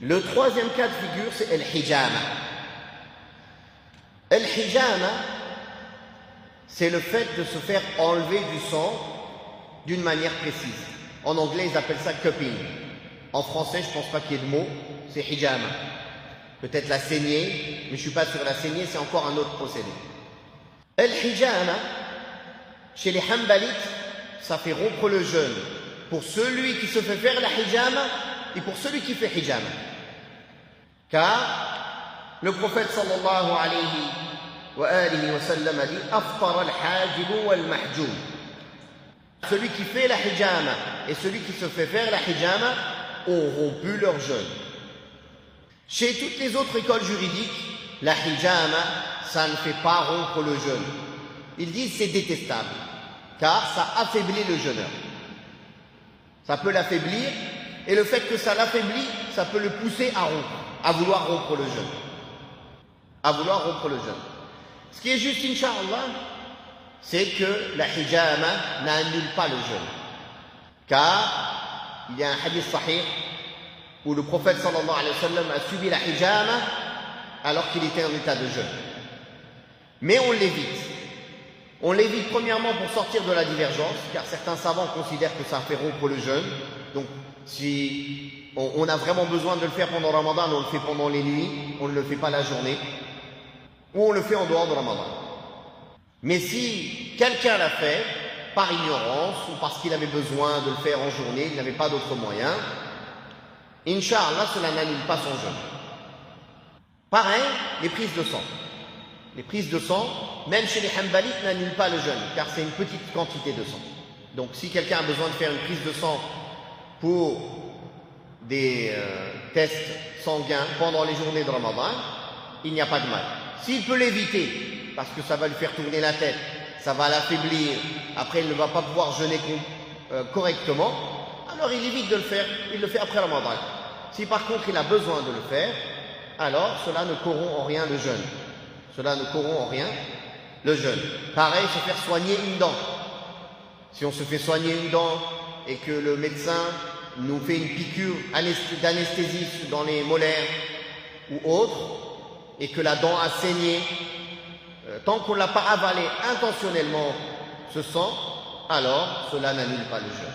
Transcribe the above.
Le troisième cas de figure, c'est el-hijama. El-hijama, c'est le fait de se faire enlever du sang d'une manière précise. En anglais, ils appellent ça cupping. En français, je ne pense pas qu'il y ait de mot, c'est hijama. Peut-être la saignée, mais je ne suis pas sûr. La saignée, c'est encore un autre procédé. El-hijama, chez les Hanbalites, ça fait rompre le jeûne pour celui qui se fait faire la hijama et pour celui qui fait hijama. Car le prophète sallallahu alayhi wa sallam a dit Aftar al-hajib wal-mahjoum. Celui qui fait la hijama et celui qui se fait faire la hijama ont rompu leur jeûne. Chez toutes les autres écoles juridiques, la hijama, ça ne fait pas rompre le jeûne. Ils disent c'est détestable, car ça affaiblit le jeûneur. Ça peut l'affaiblir, et le fait que ça l'affaiblit, ça peut le pousser à rompre, à vouloir rompre le jeûne. À vouloir rompre le jeûne. Ce qui est juste, Inch'Allah, c'est que la hijama n'annule pas le jeûne. Car il y a un hadith sahih où le prophète sallallahu alayhi wa sallam a subi la hijama alors qu'il était en état de jeûne. Mais on l'évite. On l'évite premièrement pour sortir de la divergence, car certains savants considèrent que ça fait rompre le jeûne. Donc si on a vraiment besoin de le faire pendant Ramadan, on le fait pendant les nuits, on ne le fait pas la journée, ou on le fait en dehors de Ramadan. Mais si quelqu'un l'a fait par ignorance ou parce qu'il avait besoin de le faire en journée, il n'avait pas d'autre moyen, Inch'Allah, cela n'annule pas son jeûne. Pareil, les prises de sang. Les prises de sang, même chez les Hanbalites, n'annulent pas le jeûne, car c'est une petite quantité de sang. Donc si quelqu'un a besoin de faire une prise de sang pour des tests sanguins pendant les journées de Ramadan, il n'y a pas de mal. S'il peut l'éviter, parce que ça va lui faire tourner la tête, ça va l'affaiblir, après il ne va pas pouvoir jeûner correctement, alors il évite de le faire, il le fait après Ramadan. Si par contre il a besoin de le faire, alors cela ne corrompt en rien le jeûne. Cela ne corrompt en rien le jeûne. Pareil, se faire soigner une dent. Si on se fait soigner une dent et que le médecin nous fait une piqûre d'anesthésie dans les molaires ou autre, et que la dent a saigné, tant qu'on ne l'a pas avalé intentionnellement ce sang, alors cela n'annule pas le jeûne.